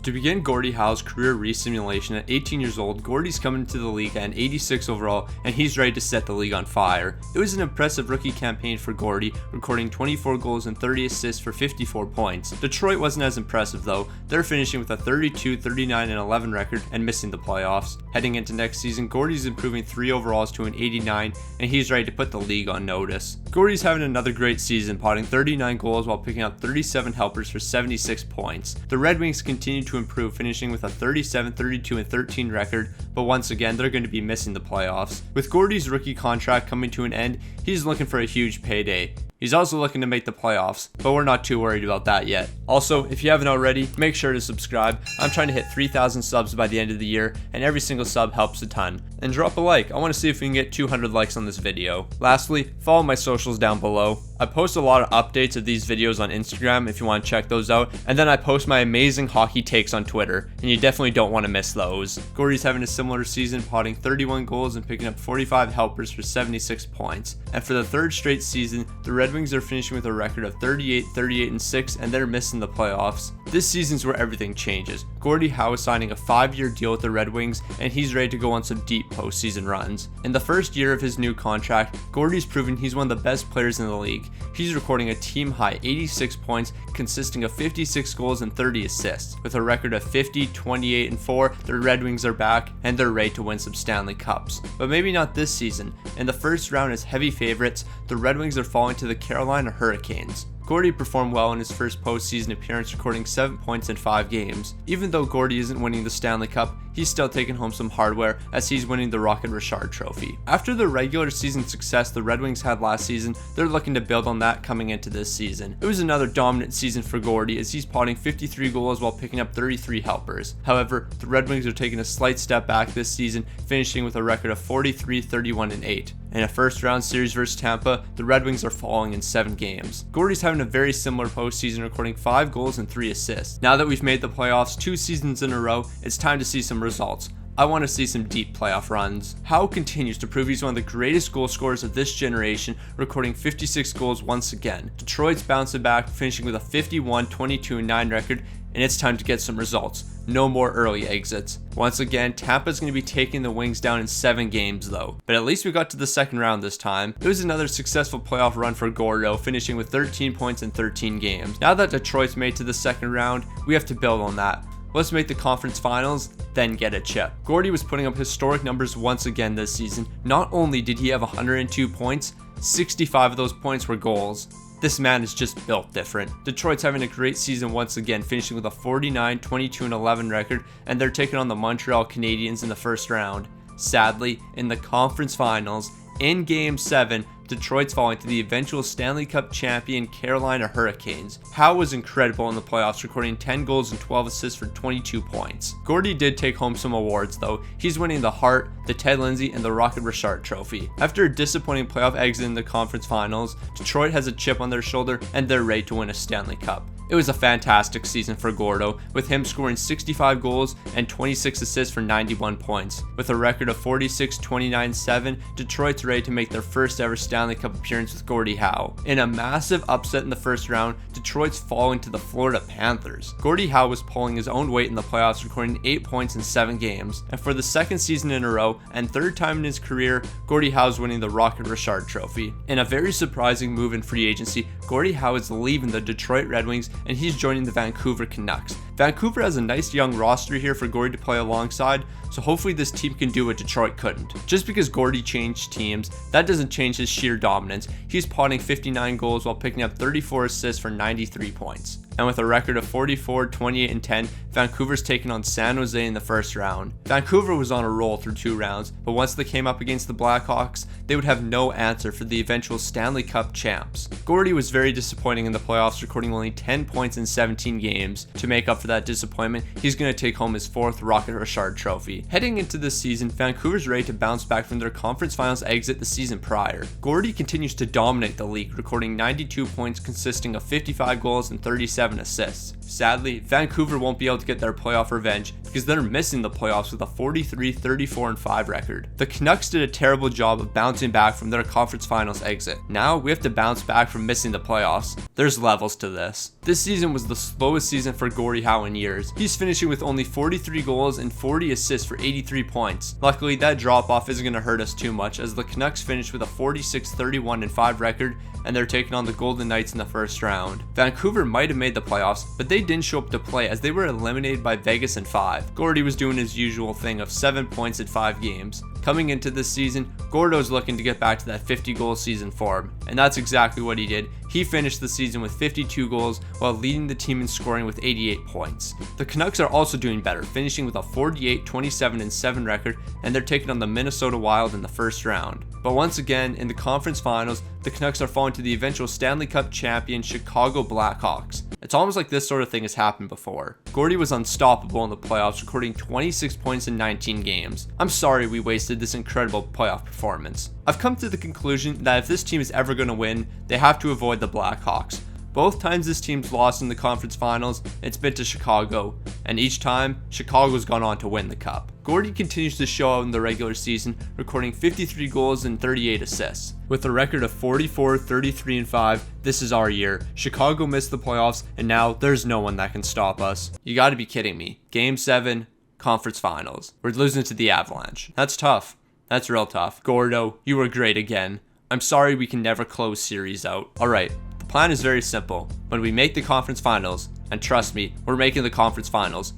To begin Gordie Howe's career re-simulation at 18 years old, Gordie's coming into the league at an 86 overall, and he's ready to set the league on fire. It was an impressive rookie campaign for Gordie, recording 24 goals and 30 assists for 54 points. Detroit wasn't as impressive though. They're finishing with a 32, 39, and 11 record and missing the playoffs. Heading into next season, Gordie's improving 3 overalls to an 89, and he's ready to put the league on notice. Gordie's having another great season, potting 39 goals while picking up 37 helpers for 76 points. The Red Wings continue to improve, finishing with a 37, 32, and 13 record, but once again they're going to be missing the playoffs. With Gordie's rookie contract coming to an end, he's looking for a huge payday. He's also looking to make the playoffs, but we're not too worried about that yet. Also, if you haven't already, make sure to subscribe. I'm trying to hit 3,000 subs by the end of the year, and every single sub helps a ton. And drop a like. I want to see if we can get 200 likes on this video. Lastly, follow my socials down below. I post a lot of updates of these videos on Instagram if you want to check those out, and then I post my amazing hockey takes on Twitter, and you definitely don't want to miss those. Gordie's having a similar season, potting 31 goals and picking up 45 helpers for 76 points. And for the third straight season, the Red Wings are finishing with a record of 38, 38, and 6, and they're missing the playoffs. This season's where everything changes. Gordie Howe is signing a 5-year deal with the Red Wings, and he's ready to go on some deep postseason runs. In the first year of his new contract, Gordie's proven he's one of the best players in the league. He's recording a team-high 86 points, consisting of 56 goals and 30 assists. With a record of 50, 28, and 4, the Red Wings are back, and they're ready to win some Stanley Cups. But maybe not this season. In the first round as heavy favorites, the Red Wings are falling to the Carolina Hurricanes. Gordie performed well in his first postseason appearance, recording 7 points in 5 games. Even though Gordie isn't winning the Stanley Cup, he's still taking home some hardware as he's winning the Rocket Richard Trophy. After the regular season success the Red Wings had last season, they're looking to build on that coming into this season. It was another dominant season for Gordie as he's potting 53 goals while picking up 33 helpers. However, the Red Wings are taking a slight step back this season, finishing with a record of 43, 31, and 8. In a first round series versus Tampa, the Red Wings are falling in 7 games. Gordie's having a very similar postseason, recording 5 goals and 3 assists. Now that we've made the playoffs 2 seasons in a row, it's time to see some results. I want to see some deep playoff runs. Howe continues to prove he's one of the greatest goal scorers of this generation, recording 56 goals once again. Detroit's bouncing back, finishing with a 51, 22, and 9 record, and it's time to get some results. No more early exits. Once again, Tampa's going to be taking the Wings down in 7 games though, but at least we got to the second round this time. It was another successful playoff run for Gordie, finishing with 13 points in 13 games. Now that Detroit's made to the second round, we have to build on that. Let's make the conference finals, then get a chip. Gordie was putting up historic numbers once again this season. Not only did he have 102 points, 65 of those points were goals. This man is just built different. Detroit's having a great season once again, finishing with a 49, 22, and 11 record, and they're taking on the Montreal Canadiens in the first round. Sadly, in the conference finals, in Game 7, Detroit's falling to the eventual Stanley Cup champion Carolina Hurricanes. Howe was incredible in the playoffs, recording 10 goals and 12 assists for 22 points. Gordie did take home some awards though. He's winning the Hart, the Ted Lindsay, and the Rocket Richard Trophy. After a disappointing playoff exit in the conference finals, Detroit has a chip on their shoulder and they're ready to win a Stanley Cup. It was a fantastic season for Gordie, with him scoring 65 goals and 26 assists for 91 points. With a record of 46, 29, 7, Detroit's ready to make their first ever Stanley Cup appearance with Gordie Howe. In a massive upset in the first round, Detroit's falling to the Florida Panthers. Gordie Howe was pulling his own weight in the playoffs, recording 8 points in 7 games. And for the second season in a row, and third time in his career, Gordie Howe's winning the Rocket Richard Trophy. In a very surprising move in free agency, Gordie Howe is leaving the Detroit Red Wings and he's joining the Vancouver Canucks. Vancouver has a nice young roster here for Gordie to play alongside, so hopefully this team can do what Detroit couldn't. Just because Gordie changed teams, that doesn't change his sheer dominance. He's potting 59 goals while picking up 34 assists for 93 points. And with a record of 44, 28, and 10, Vancouver's taking on San Jose in the first round. Vancouver was on a roll through 2 rounds, but once they came up against the Blackhawks, they would have no answer for the eventual Stanley Cup champs. Gordie was very disappointing in the playoffs, recording only 10 points in 17 games. To make up for that disappointment, he's going to take home his 4th Rocket Richard Trophy. Heading into this season, Vancouver's ready to bounce back from their conference finals exit the season prior. Gordie continues to dominate the league, recording 92 points consisting of 55 goals and 37 37 assists. Sadly, Vancouver won't be able to get their playoff revenge because they're missing the playoffs with a 43, 34, and 5 record. The Canucks did a terrible job of bouncing back from their conference finals exit. Now we have to bounce back from missing the playoffs. There's levels to this. This season was the slowest season for Gordie Howe in years. He's finishing with only 43 goals and 40 assists for 83 points. Luckily, that drop off isn't going to hurt us too much as the Canucks finished with a 46, 31, and 5 record, and they're taking on the Golden Knights in the first round. Vancouver might have made the playoffs, but they didn't show up to play as they were eliminated by Vegas in 5. Gordie was doing his usual thing of 7 points in 5 games. Coming into this season, Gordo's looking to get back to that 50-goal season form, and that's exactly what he did. He finished the season with 52 goals while leading the team in scoring with 88 points. The Canucks are also doing better, finishing with a 48, 27, and 7 record, and they're taking on the Minnesota Wild in the first round. But once again, in the conference finals, the Canucks are falling to the eventual Stanley Cup champion Chicago Blackhawks. It's almost like this sort of thing has happened before. Gordie was unstoppable in the playoffs, recording 26 points in 19 games. I'm sorry we wasted this incredible playoff performance. I've come to the conclusion that if this team is ever going to win, they have to avoid the Blackhawks. Both times this team's lost in the conference finals, it's been to Chicago, and each time, Chicago's gone on to win the cup. Gordie continues to show out in the regular season, recording 53 goals and 38 assists. With a record of 44, 33, and 5, this is our year. Chicago missed the playoffs, and now there's no one that can stop us. You gotta be kidding me. Game 7, conference finals. We're losing to the Avalanche. That's tough. That's real tough. Gordo, you were great again. I'm sorry we can never close series out. Alright. The plan is very simple. When we make the conference finals, and trust me, we're making the conference finals,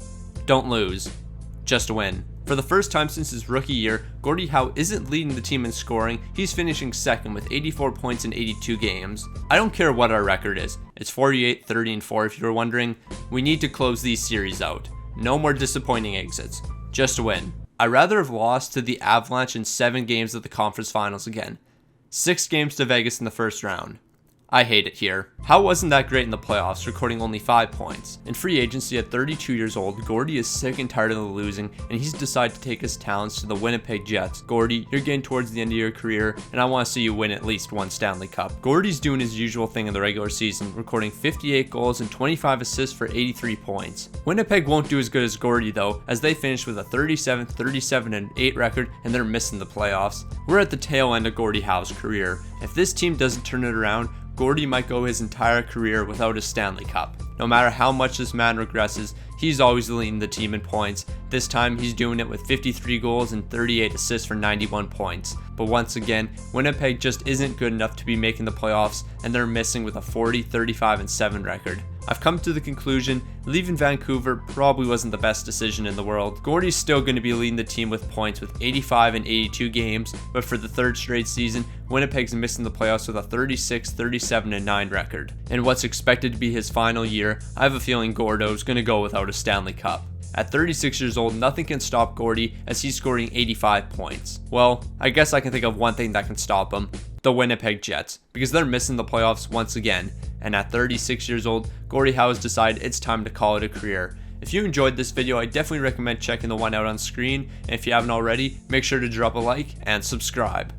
don't lose, just win. For the first time since his rookie year, Gordie Howe isn't leading the team in scoring, he's finishing second with 84 points in 82 games. I don't care what our record is, it's 48, 30, and 4 if you were wondering. We need to close these series out. No more disappointing exits, just win. I'd rather have lost to the Avalanche in 7 games of the conference finals again. 6 games to Vegas in the first round. I hate it here. Howe wasn't that great in the playoffs, recording only 5 points. In free agency at 32 years old, Gordie is sick and tired of the losing, and he's decided to take his talents to the Winnipeg Jets. Gordie, you're getting towards the end of your career, and I want to see you win at least one Stanley Cup. Gordie's doing his usual thing in the regular season, recording 58 goals and 25 assists for 83 points. Winnipeg won't do as good as Gordie though, as they finished with a 37, 37, and 8 record, and they're missing the playoffs. We're at the tail end of Gordie Howe's career. If this team doesn't turn it around, Gordie might go his entire career without a Stanley Cup. No matter how much this man regresses, he's always leading the team in points. This time he's doing it with 53 goals and 38 assists for 91 points. But once again, Winnipeg just isn't good enough to be making the playoffs, and they're missing with a 40, 35, and 7 record. I've come to the conclusion, leaving Vancouver probably wasn't the best decision in the world. Gordie's still going to be leading the team with points with 85 and 82 games, but for the 3rd straight season, Winnipeg's missing the playoffs with a 36, 37, and 9 record. In what's expected to be his final year, I have a feeling Gordo's going to go without a Stanley Cup. At 36 years old, nothing can stop Gordie as he's scoring 85 points. Well, I guess I can think of one thing that can stop him. The Winnipeg Jets, because they're missing the playoffs once again. And at 36 years old, Gordie Howe has decided it's time to call it a career. If you enjoyed this video, I definitely recommend checking the one out on screen. And if you haven't already, make sure to drop a like and subscribe.